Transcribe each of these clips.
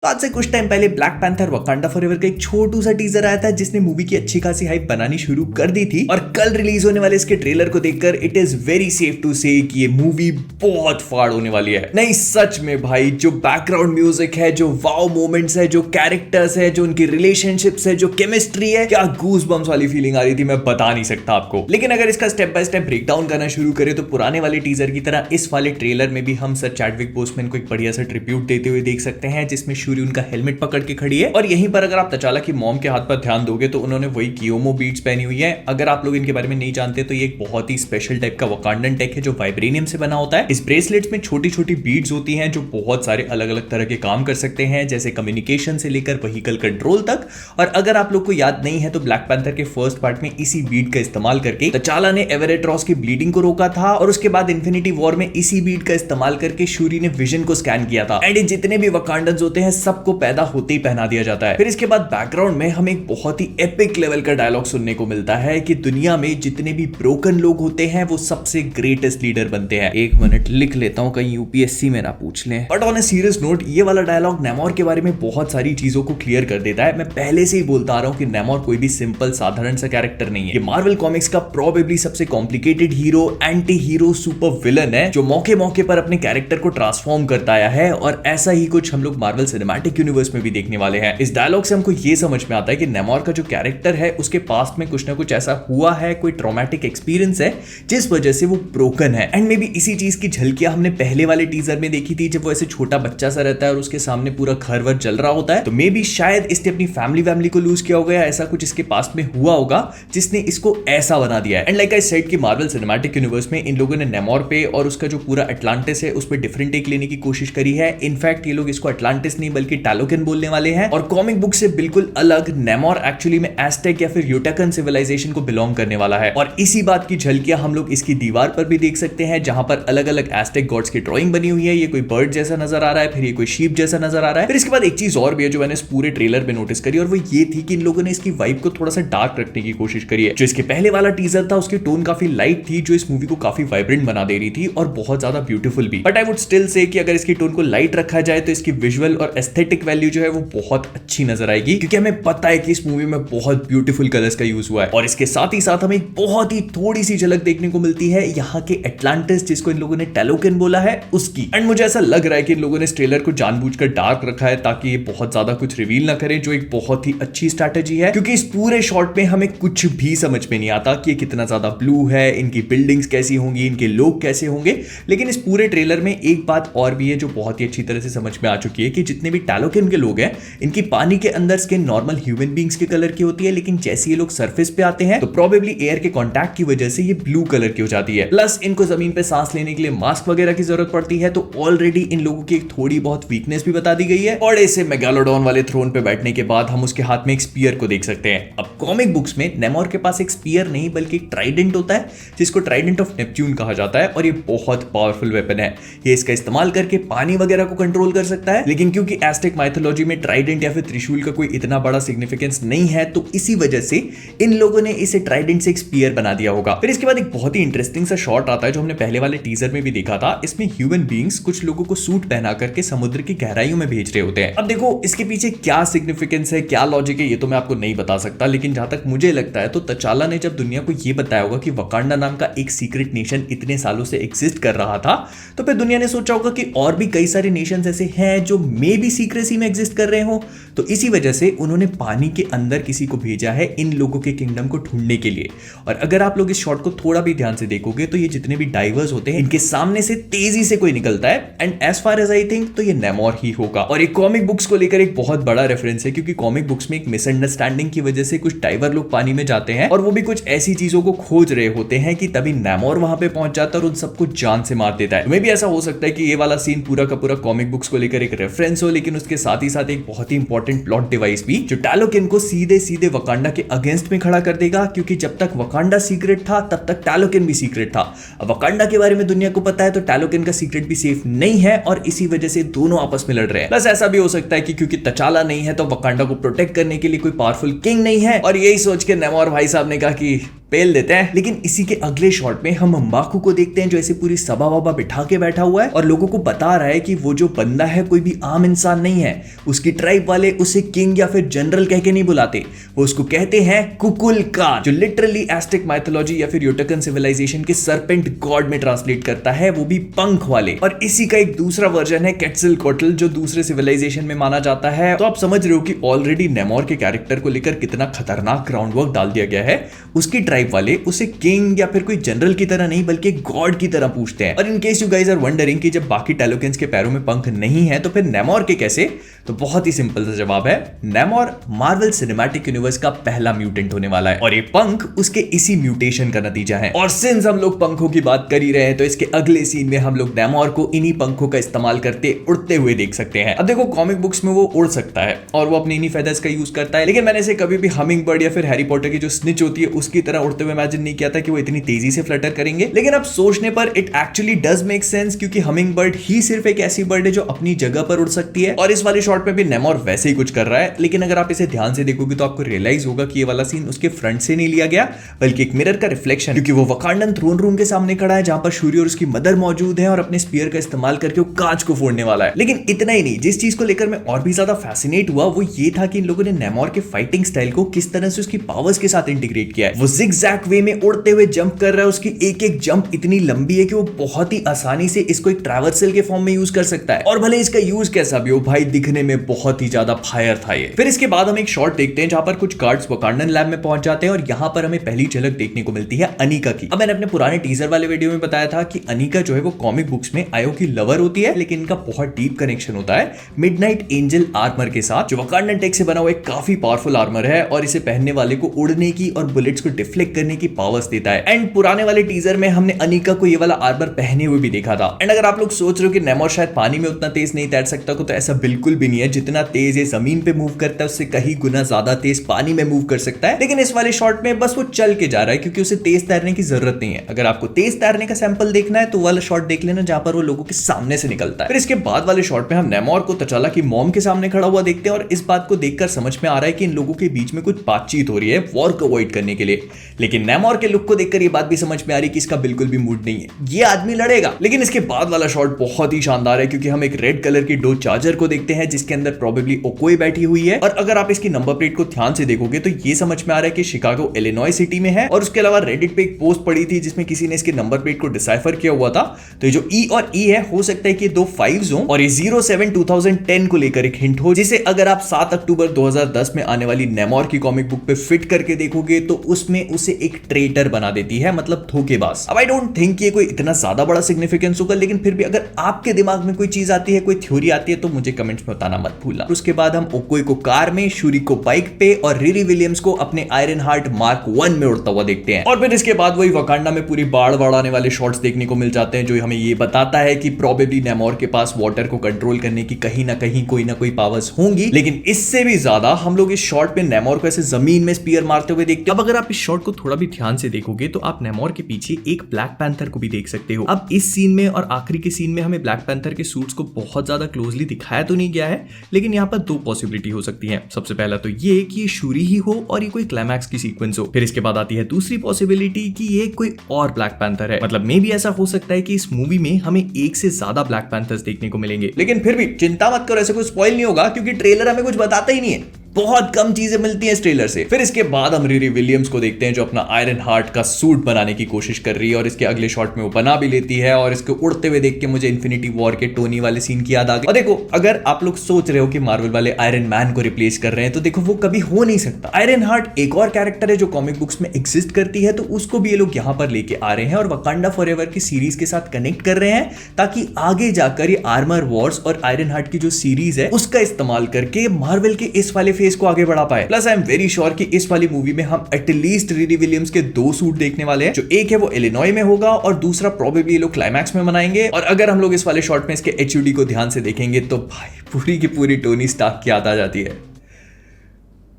तो आज से कुछ टाइम पहले ब्लैक पैंथर वकांडा फॉरएवर का एक छोटू सा टीजर आया था जिसने मूवी की अच्छी खासी हाइप बनानी शुरू कर दी थी। और कल रिलीज होने वाले इसके ट्रेलर को देखकर it is very safe to say कि ये मूवी बहुत फाड़ होने वाली है। नहीं सच में भाई, जो बैकग्राउंड म्यूजिक है, जो वाओ मोमेंट्स है, जो कैरेक्टर्स है, जो उनकी रिलेशनशिप्स है, जो केमिस्ट्री है, क्या गूज बम्स वाली फीलिंग आ रही थी, मैं बता नहीं सकता आपको। लेकिन अगर इसका स्टेप बाय स्टेप ब्रेकडाउन करना शुरू करें तो पुराने वाले टीजर की तरह इस वाले ट्रेलर में भी हम सर चैडविक बोसमैन को एक बढ़िया सा ट्रिब्यूट देते हुए देख सकते हैं, जिसमें शूरी उनका हेलमेट पकड़ के खड़ी है। और यहीं पर अगर आप तचाला की मॉम के हाथ पर ध्यान दोगे तो उन्होंने वही कियोमो बीड्स पहनी हुई है। अगर आप लोग इनके बारे में नहीं जानते तो ये एक बहुत ही स्पेशल टाइप का वकांडन टेक है जो वाइब्रेनियम से बना होता है। इस ब्रेसलेट्स में छोटी छोटी बीड्स होती हैं जो बहुत सारे अलग अलग तरह के काम कर सकते हैं, जैसे कम्युनिकेशन से लेकर व्हीकल कंट्रोल तक। और अगर आप लोग को याद नहीं है तो ब्लैक पैंथर के फर्स्ट पार्ट में इसी बीड का इस्तेमाल करके तचाला ने एवेरेट्रॉस की ब्लीडिंग को रोका था, और उसके बाद इन्फिनिटी वॉर में इसी बीड का इस्तेमाल करके शूरी ने विजन को स्कैन किया था। एंड जितने भी वकांडन्स होते हैं सबको पैदा होते ही पहना दिया जाता है। फिर इसके बाद बैकग्राउंड में हमें एक बहुत ही एपिक लेवल का डायलॉग सुनने को मिलता है कि दुनिया में जितने भी ब्रोकन लोग होते हैं वो सबसे ग्रेटेस्ट लीडर बनते हैं। एक मिनट लिख लेता हूं कहीं यूपीएससी में ना पूछ लें। But on a serious note, ये वाला डायलॉग नेमोर के बारे में बहुत सारी चीजों को क्लियर कर देता है। मैं पहले से ही बोलता आ रहा हूं कि नेमोर कोई भी सिंपल साधारण सा कैरेक्टर नहीं है। ये मार्वल कॉमिक्स का प्रोबेबली सबसे complicated hero, anti hero, super villain है जो मौके मौके पर अपने कैरेक्टर को ट्रांसफॉर्म करता आया है। और ऐसा ही कुछ हम लोग मार्वल सिनेमैटिक यूनिवर्स में भी देखने वाले हैं। इस डायलॉग से हमको ये समझ में आता है कि नेमोर का जो कैरेक्टर है उसके पास्ट में कुछ ना कुछ ऐसा हुआ है, कोई ट्रॉमेटिक एक्सपीरियंस है जिस वजह से वो ब्रोकन है। एंड मे बी इसी चीज की झलकियां हमने पहले वाले टीजर में देखी थी, जब वो ऐसे छोटा बच्चा सा रहता है और उसके सामने पूरा घर वर जल रहा होता है। तो मे बी शायद इसने अपनी फैमिली को लूज किया होगा, ऐसा कुछ इसके पास्ट में हुआ होगा जिसने इसको ऐसा बना दिया है। एंड लाइक आई सेड कि मार्वल सिनेमैटिक यूनिवर्स में इन लोगों ने नेमोर पे और उसका जो पूरा अटलांटिस है उस पर डिफरेंट टेक लेने की कोशिश करी है। इनफैक्ट ये लोग इसको अटलांटिस नहीं बल्कि टैलोकिन बोलने वाले हैं। और कॉमिक बुक से बिल्कुल अलग नेमोर एक्चुअली में एस्टेक या फिर यूटेकन सिविलाइजेशन को बिलोंग करने वाला है। और इसी बात की झलकियां हम लोग इसकी दीवार पर भी देख सकते हैं, जहां पर अलग अलग एस्टेक गॉड्स की ड्राइंग बनी हुई है। ये कोई बर्ड जैसा नजर आ रहा है, फिर ये कोई शीप जैसा नजर आ रहा है। फिर इसके बाद एक चीज और भी है जो मैंने इस पूरे ट्रेलर में नोटिस करी, और वो ये थी कि इन लोगों ने इसकी वाइब को थोड़ा सा डार्क रखने की कोशिश करी है। जो इसके पहले वाला टीजर था उसकी टोन काफी लाइट थी, जो इस मूवी को काफी वाइब्रेंट बना दे रही थी और बहुत ज्यादा ब्यूटीफुल भी। But I would still say कि अगर इसकी टोन को लाइट रखा जाए तो इसकी विजुअल और एस्थेटिक वैल्यू जो है वो बहुत अच्छी नजर आएगी, क्योंकि हमें पता है कि इस मूवी में बहुत ब्यूटीफुल कलर्स का यूज हुआ है। और इसके साथ ही साथ हमें एक बहुत ही थोड़ी सी झलक देखने को मिलती है यहाँ के एटलांटिस, जिसको इन लोगों ने टैलोकिन बोला है, उसकी। एंड मुझे ऐसा लग रहा है कि इन लोगों ने इस ट्रेलर को जानबूझकर डार्क रखा है ताकि ये बहुत ज्यादा कुछ रिवील ना करे, जो एक बहुत ही अच्छी स्ट्रैटेजी है, क्योंकि इस पूरे शॉट में हमें कुछ भी समझ में नहीं आता कि ये कितना ज्यादा ब्लू है, इनकी बिल्डिंग्स कैसी होंगी, इनके लोग कैसे होंगे। लेकिन इस पूरे ट्रेलर में एक बात और भी है जो बहुत ही अच्छी तरह से समझ में आ चुकी है कि जितने भी टैलोकिन के लोग हैं इनकी पानी के अंदर स्किन नॉर्मल ह्यूमन बींग्स के कलर की होती है, लेकिन जैसे ये लोग सरफेस पे आते हैं तो प्रोबेबली एयर के कांटेक्ट की वजह से ये ब्लू कलर की हो जाती है। प्लस इनको जमीन पे सांस लेने के लिए मास्क वगैरह की जरूरत पड़ती है, तो ऑलरेडी इन लोगों की एक थोड़ी बहुत वीकनेस भी बता दी गई है। और ऐसे मेगालोडॉन वाले थ्रोन पे बैठने के बाद हम उसके हाथ में एक स्पीयर को देख सकते हैं। अब कॉमिक बुक्स में नेमोर के पास एक स्पीयर नहीं बल्कि एक ट्राइडेंट होता है, जिसको ट्राइडेंट ऑफ नेपच्यून कहा जाता है, और ये बहुत पावरफुल वेपन है। ये इसका इस्तेमाल करके पानी वगैरह को कंट्रोल कर सकता है। लेकिन क्योंकि एस्टेक माइथोलॉजी में ट्राइडेंट या फिर त्रिशूल का कोई इतना बड़ा सिग्निफिकेंस नहीं है, तो इसी वजह से इन लोगों ने इसे ट्राइडेंट से एक स्पीयर बना दिया होगा। फिर इसके बाद एक बहुत ही इंटरेस्टिंग सा शॉट आता है जो हमने पहले वाले टीजर में भी देखा था। इसमें ह्यूमन बीइंग्स कुछ लोगों को सूट पहना करके समुद्र की गहराइयों में भेज रहे होते हैं। अब देखो इसके पीछे क्या सिग्निफिकेंस है, क्या लॉजिक है, ये तो मैं आपको नहीं बता सकता, लेकिन जहां तक मुझे लगता है तो तचाला ने जब दुनिया को ये बताया होगा कि वकांडा नाम का एक सीक्रेट नेशन इतने सालों से एग्जिस्ट कर रहा था, तो फिर दुनिया ने सोचा होगा कि और भी कई सारे नेशंस ऐसे हैं जो मे बी सीक्रेसी में एग्जिस्ट कर रहे हो। तो इसी वजह से उन्होंने पानी के अंदर किसी को भेजा है इन लोगों के किंगडम को ढूंढने के लिए। और अगर आप लोग इस शॉट को थोड़ा भी ध्यान से देखोगे तो ये जितने भी डाइवर्स होते हैं इनके सामने से तेजी से कोई निकलता है, and as far as I think तो ये नेमोर ही होगा। और ये कॉमिक बुक्स को लेकर एक बहुत बड़ा रेफरेंस है, क्योंकि कॉमिक बुक्स में एक मिसअंडरस्टैंडिंग की वजह से कुछ डाइवर लोग पानी में जाते हैं और वो भी कुछ ऐसी चीजों को खोज रहे होते हैं कि तभी नेमोर वहां पे पहुंच जाता है और उन सबको जान से मार देता है। मे भी ऐसा हो सकता है कि ये वाला सीन पूरा का पूरा कॉमिक बुक्स को लेकर एक रेफरेंस हो, लेकिन उसके साथ ही साथ एक बहुत ही इंपॉर्टेंट प्लॉट डिवाइस भी जो टैलोकिन को सीधे सीधे वकांडा के अगेंस्ट में खड़ा कर देगा, क्योंकि जब तक वकांडा सीक्रेट था तब तक टैलोकिन भी सीक्रेट था। अब वकांडा के बारे में दुनिया को पता है तो टैलोकिन का सीक्रेट भी सेफ नहीं है, और इसी वजह से दोनों आपस में लड़ रहे हैं। प्लस ऐसा भी हो सकता है कि क्योंकि तचाला नहीं है तो वकांडा को प्रोटेक्ट करने के लिए कोई पावरफुल किंग नहीं है, और यही सोच के नेमोर भाई साहब ने कहा कि पेल देते हैं। लेकिन इसी के अगले शॉट में हम अम्बाकू को देखते हैं जो ऐसे पूरी सभा वभा बिठा के बैठा हुआ है और लोगों को बता रहा है कि वो जो बंदा है कोई भी आम इंसान नहीं है। उसकी ट्राइब वाले उसे किंग या फिर जनरल कह के नहीं बुलाते, वो उसको कहते हैं कुकुलकान, जो लिटरली एस्टेक माइथोलॉजी या फिर यूटकन सिविलाइजेशन के सरपेंट गॉड में ट्रांसलेट करता है, वो भी पंख वाले। और इसी का एक दूसरा वर्जन है क्वेटज़ल्कोएट्ल जो दूसरे सिविलाइजेशन में माना जाता है। तो आप समझ रहे हो कि ऑलरेडी नेमोर के कैरेक्टर को लेकर कितना खतरनाक ग्राउंड वर्क डाल दिया गया है। उसकी ट्राइब वाले उसे किंग या फिर कोई जनरल की तरह नहीं बल्कि गॉड की तरह पूछते हैं। और in case you guys are wondering कि जब बाकी टेलोकेंस के पैरों में पंख नहीं है तो फिर नेमोर के कैसे, तो बहुत ही सिंपल सा जवाब है, नेमोर मार्वल सिनेमैटिक यूनिवर्स का पहला म्यूटेंट होने वाला है और ये पंख उसके इसी म्यूटेशन का नतीजा है। और सिंस हम लोग पंखों की बात कर ही रहे हैं तो इसके अगले सीन में हम लोग नेमोर को इन्हीं पंखों का इस्तेमाल करते उड़ते हुए देख सकते हैं। अब देखो कॉमिक बुक्स में वो उड़ सकता है और वो अपने इन्हीं फेदर्स का यूज करता है, लेकिन मैंने इसे कभी भी हमिंग बर्ड या फिर हैरी पॉटर की जो स्निच होती है उसकी तरह उड़ते हुए इमेजिन नहीं किया था कि वो इतनी तेजी से फ्लटर करेंगे। लेकिन अब सोचने पर it actually does make sense, क्योंकि हमिंग बर्ड ही सिर्फ एक ऐसी बर्ड है जो अपनी जगह पर उड़ सकती है। और इस वाले शॉट में भी नेमोर वैसे ही कुछ कर रहा है, लेकिन अगर आप इसे ध्यान से देखोगे तो आपको रियलाइज होगा कि ये वाला सीन उसके फ्रंट से नहीं लिया गया बल्कि एक मिरर का रिफ्लेक्शन, क्योंकि वो वकांडन थ्रोन रूम के सामने खड़ा है जहां पर शूरी और उसकी मदर मौजूद है और अपने स्पीयर का इस्तेमाल करके वो कांच को फोड़ने वाला है। लेकिन इतना ही नहीं, जिस चीज को लेकर मैं और भी ज्यादा फैसिनेट हुआ वो ये था कि इन लोगों ने नेमोर के फाइटिंग स्टाइल को किस तरह से उसकी पावर्स के साथ इंटीग्रेट किया है। वो जिगजैग वे में उड़ते हुए जंप कर रहा है, उसकी एक एक जंप इतनी लंबी है कि वो बहुत ही आसानी से इसको एक ट्रैवर्सल के फॉर्म में यूज कर सकता है। और भले इसका यूज कैसा भी हो भाई, दिखने में बहुत ही ज्यादा फायर था ये। फिर इसके बाद हम एक शॉट देखते हैं जहां पर कुछ गार्ड्स वकांडन लैब में पहुंच जाते हैं और यहां पर हमें पहली झलक देखने को मिलती है अनिका की। अब मैंने अपने पुराने टीजर वाले वीडियो में बताया था कि अनिका जो है वो कॉमिक बुक्स में आयो की लवर होती है, लेकिन इनका बहुत डीप कनेक्शन होता है मिडनाइट एंजल आर्मर के साथ, जो वकांडन टेक से बना हुआ एक काफी पावरफुल आर्मर है और इसे पहनने वाले को उड़ने की और बुलेट्स को डिफ्लेक्ट करने की पावर्स देता है। एंड पुराने वाले टीजर में हमने अनिका को ये वाला आर्मर पहने हुए भी देखा था। एंड अगर आप लोग सोच रहे हो कि नेमोर शायद पानी में उतना तेज नहीं तैर सकता, तो ऐसा बिल्कुल भी नहीं है। जितना तेज ये जमीन पे मूव करता है उससे कहीं गुना ज्यादा तेज पानी में मूव कर सकता है। लेकिन इस वाले शॉट में बस वो चल के जा रहा है क्योंकि उसे तेज तैरने की जरूरत नहीं है। अगर आपको तेज तैरने का सैंपल देखना है तो वाला शॉट देख लेना जहां पर वो लोगों के सामने से निकलता है। फिर इसके बाद वाले शॉट में हम नेमोर को तचाला की मॉम के सामने खड़ा हुआ देखते हैं और इस बात को देखकर समझ में आ रहा है कि इन लोगों के बीच में कुछ बातचीत हो रही है वॉर को अवॉइड करने के लिए। लेकिन नेमोर के लुक को देखकर ये बात भी समझ में आ रही है कि इसका बिल्कुल भी मूड नहीं है, ये आदमी लड़ेगा। लेकिन इसके बाद वाला शॉट बहुत ही शानदार है क्योंकि हम एक रेड कलर की डो चार्जर को देखते हैं जिसके अंदर प्रोबेबली ओकोई बैठी हुई है। और अगर आप इसकी नंबर प्लेट को ध्यान से देखोगे तो ये समझ में आ रहा है कि शिकागो इलिनॉय सिटी में है। और उसके अलावा रेडिट पे एक पोस्ट पड़ी थी जिसमें किसी ने इसके नंबर प्लेट को डिसाइफर किया हुआ था। तो ये जो ई और ई है हो सकता है कि दो 5s हो और ये 07-2010 को लेकर एक हिंट हो, जिसे अगर आप 7 अक्टूबर 2010 में आने वाली नेमोर की कॉमिक बुक पे फिट करके देखोगे तो उसमें उसे एक ट्रेटर बना देती है, मतलब धोखेबाज। अब आई डोंट थिंक ये कोई इतना ज्यादा बड़ा सिग्निफिकेंस होगा, लेकिन फिर भी अगर आपके दिमाग में कोई चीज आती है, कोई थ्योरी आती है तो मुझे कमेंट्स में बताना मत भूलना। उसके बाद हम ओकोई को कार में, शूरी को बाइक पे और रिरी विलियम्स को अपने आयरन हार्ट मार्क 1 में उड़ता हुआ देखते हैं। और फिर इसके बाद वही वकांडा में पूरी बाढ़ आने वाले शॉट्स देखने को मिल जाते हैं जो हमें ये बताता है कि प्रोबेबली नेमोर के पास वाटर को कंट्रोल करने की कहीं ना कहीं कोई ना कोई पावर्स होंगी। लेकिन इससे भी ज्यादा हम लोग इस शॉट पे नेमोर को ऐसे जमीन में स्पीयर मारते हुए देखते हैं। अब अगर आप इस शॉट को थोड़ा भी ध्यान से देखोगे तो आप नेमोर के पीछे एक ब्लैक पैंथर को भी देख सकते हो। अब इस सीन में और आखिरी के सीन में हमें ब्लैक पैंथर के सूट्स को बहुत ज्यादा क्लोजली दिखाया तो नहीं गया है, लेकिन यहाँ पर दो पॉसिबिलिटी हो सकती है। सबसे पहला तो ये कि ये शूरी ही हो और ये कोई क्लाइमैक्स की सीक्वेंस हो। फिर इसके बाद आती है दूसरी पॉसिबिलिटी कि ये कोई और ब्लैक पैंथर है, मतलब मे भी ऐसा हो सकता है कि इस मूवी में हमें एक से ज्यादा ब्लैक पैंथर्स देखने को मिलेंगे। लेकिन फिर भी चिंता मत करो, ऐसे कोई स्पॉइल नहीं होगा क्योंकि ट्रेलर हमें कुछ बताता ही नहीं है। बहुत कम चीजें मिलती हैं इस ट्रेलर से। फिर इसके बाद हम रिरी विलियम्स को देखते हैं जो अपना आयरन हार्ट का सूट बनाने की कोशिश कर रही है और इसके अगले शॉट में वो बना भी लेती है। और इसको उड़ते हुए देख के मुझे इन्फिनिटी वॉर के टोनी वाले सीन की याद आ गई। और देखो, अगर आप लोग सोच रहे हो कि मार्वल वाले आयरन मैन को रिप्लेस कर रहे हैं तो देखो वो कभी हो नहीं सकता। आयरन हार्ट एक और कैरेक्टर है जो कॉमिक बुक्स में एग्जिस्ट करती है, तो उसको भी ये लोग यहाँ पर लेके आ रहे हैं और वकांडा फॉरएवर की सीरीज के साथ कनेक्ट कर रहे हैं ताकि आगे जाकर ये आर्मर वॉर्स और आयरन हार्ट की जो सीरीज है उसका इस्तेमाल करके मार्वल के इस वाले फेज को आगे बढ़ा पाए। Plus I am very sure कि इस वाली मूवी में हम एटलीस्ट रिरी विलियम्स के 2 सूट देखने वाले हैं, जो एक है वो इलिनॉय में होगा और दूसरा प्रोबेबली ये लोग क्लाइमैक्स में मनाएंगे। और अगर हम लोग इस वाले शॉट में इसके एचयूडी को ध्यान से देखेंगे तो भाई पूरी की पूरी टोनी स्टार्क की याद आ जाती है।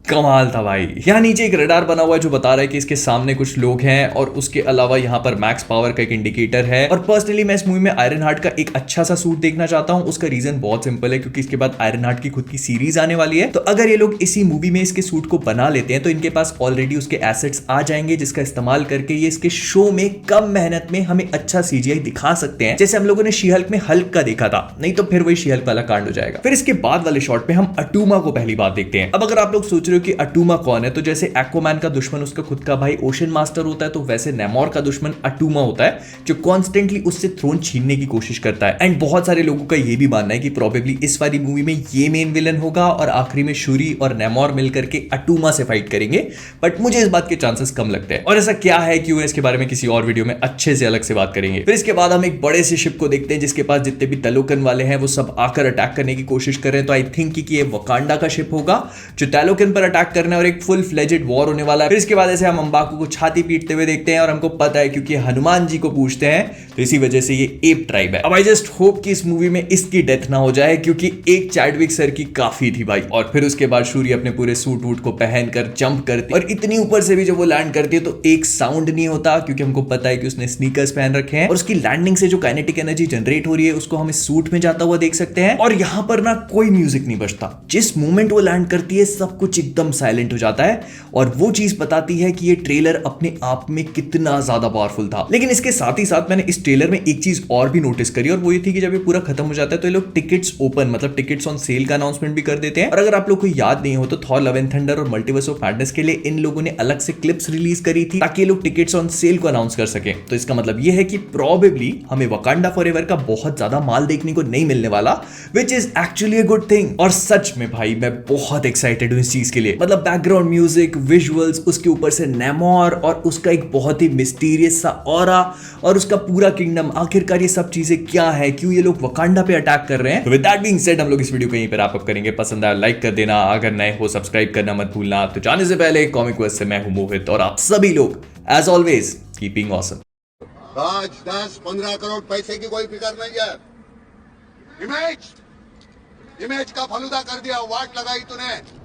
कमाल था भाई। यहाँ नीचे एक रडार बना हुआ है जो बता रहा है कि इसके सामने कुछ लोग हैं और उसके अलावा यहाँ पर मैक्स पावर का एक इंडिकेटर है। और पर्सनली मैं इस मूवी में आयरन हार्ट का एक अच्छा सा सूट देखना चाहता हूँ। उसका रीजन बहुत सिंपल है, क्योंकि इसके बाद आयरन हार्ट की खुद की सीरीज आने वाली है। तो अगर ये लोग इसी मूवी में इसके सूट को बना लेते हैं तो इनके पास ऑलरेडी उसके एसेट्स आ जाएंगे, जिसका इस्तेमाल करके ये इसके शो में कम मेहनत में हमें अच्छा सीजीआई दिखा सकते हैं, जैसे हम लोगों ने शी हल्क में हल्क का देखा था। नहीं तो फिर वही शी हल्क वाला कांड हो जाएगा। फिर इसके बाद वाले शॉट पे हम अटूमा को पहली बार देखते हैं। अब अगर आप लोग सोच रहे हो कि अटूमा कौन है, तो जैसे एक्वामैन का दुश्मन उसका खुद का भाई ओशन मास्टर होता है, तो वैसे नेमोर का दुश्मन अटूमा होता है, जो कॉन्स्टेंटली उससे थ्रोन छीनने की कोशिश करता है। एंड बहुत सारे लोगों का ये भी मानना है कि प्रोबेबली इस वाली मूवी में ये मेन विलन होगा और आखिरी में शूरी और नेमोर मिलकर के अटूमा से फाइट करेंगे। बट मुझे इस बात के चांसेस कम लगते हैं। और ऐसा क्या है, क्यों है, इसके बारे में किसी और वीडियो में अच्छे से अलग से बात करेंगे। फिर इसके बाद हम एक बड़े से शिप को देखते हैं जिसके पास जितने भी तलोकन वाले हैं वो सब आकर अटैक करने की कोशिश कर रहे हैं। तो आई थिंक कि ये वकांडा का शिप होगा जो टैलोकन पर अटैक करना है और एक फुल फ्लेजेड वॉर होने वाला है। फिर इसके बाद ऐसे हम अंबाकू को छाती पीटते हुए देखते हैं और हमको पता है क्योंकि हनुमान जी को पूछते हैं, तो इसी वजह से ये एप ट्राइब है। अब आई जस्ट होप कि इस मूवी में इसकी डेथ ना हो जाए, क्योंकि एक चैडविक सर की काफी थी भाई। और फिर उसके बाद शूरी अपने पूरे सूट वूट को पहनकर जंप करती और इतनी ऊपर से भी जब वो लैंड करती है तो एक साउंड नहीं होता, क्योंकि हमको पता है कि उसने स्नीकर्स पहन रखे हैं। और उसकी लैंडिंग से जो काइनेटिक एनर्जी जनरेट हो रही है उसको हम इस सूट में जाता हुआ देख सकते हैं। और यहां पर ना कोई म्यूजिक नहीं बजता। जिस मोमेंट वो लैंड करती है सब कुछ एकदम साइलेंट हो जाता है और वो चीज बताती है कि ये ट्रेलर अपने आप में कितना ज्यादा पावरफुल था। लेकिन इसके साथ ही साथ मैंने इस ट्रेलर में एक चीज और भी नोटिस करी, और वो ये थी कि जब ये पूरा खत्म हो जाता है तो ये लोग टिकट्स ओपन, मतलब टिकट्स ऑन सेल का अनाउंसमेंट भी कर देते हैं। और अगर आप लोग को याद नहीं हो तो थॉर लव एंड थंडर और मल्टीवर्स ऑफ मैडनेस के लिए इन लोगों ने अलग से क्लिप्स रिलीज करी थी ताकि ये लोग टिकट्स ऑन सेल को अनाउंस कर सके। तो इसका मतलब ये है कि प्रोबेबली हमें वकांडा फॉरएवर का बहुत ज्यादा माल देखने को नहीं मिलने वाला, which is actually a good thing. और सच में भाई मैं बहुत एक्साइटेड हूं इस चीज के लिए। मतलब बैकग्राउंड म्यूजिक, विजुअल्स, उसके ऊपर से नेमोर और उसका एक बहुत ही मिस्टीरियस सा ऑरा और उसका पूरा किंगडम, आखिरकार ये सब चीजें क्या है, क्यों ये लोग वकांडा पे अटैक कर रहे हैं। तो विद दैट बीइंग सेड हम लोग इस वीडियो को यहीं पर रैप अप करेंगे। पसंद आया लाइक कर देना, अगर नए हो सब्सक्राइब करना मत भूलना। तो जाने से पहले कॉमिक वर्स से मैं हूं मोहित और आप सभी लोग एज ऑलवेज कीपिंग ऑसम। आज 10-15 करोड़ पैसे की कोई फिक्र नहीं है। इमेज का फलूदा कर दिया, वाट लगाई तूने।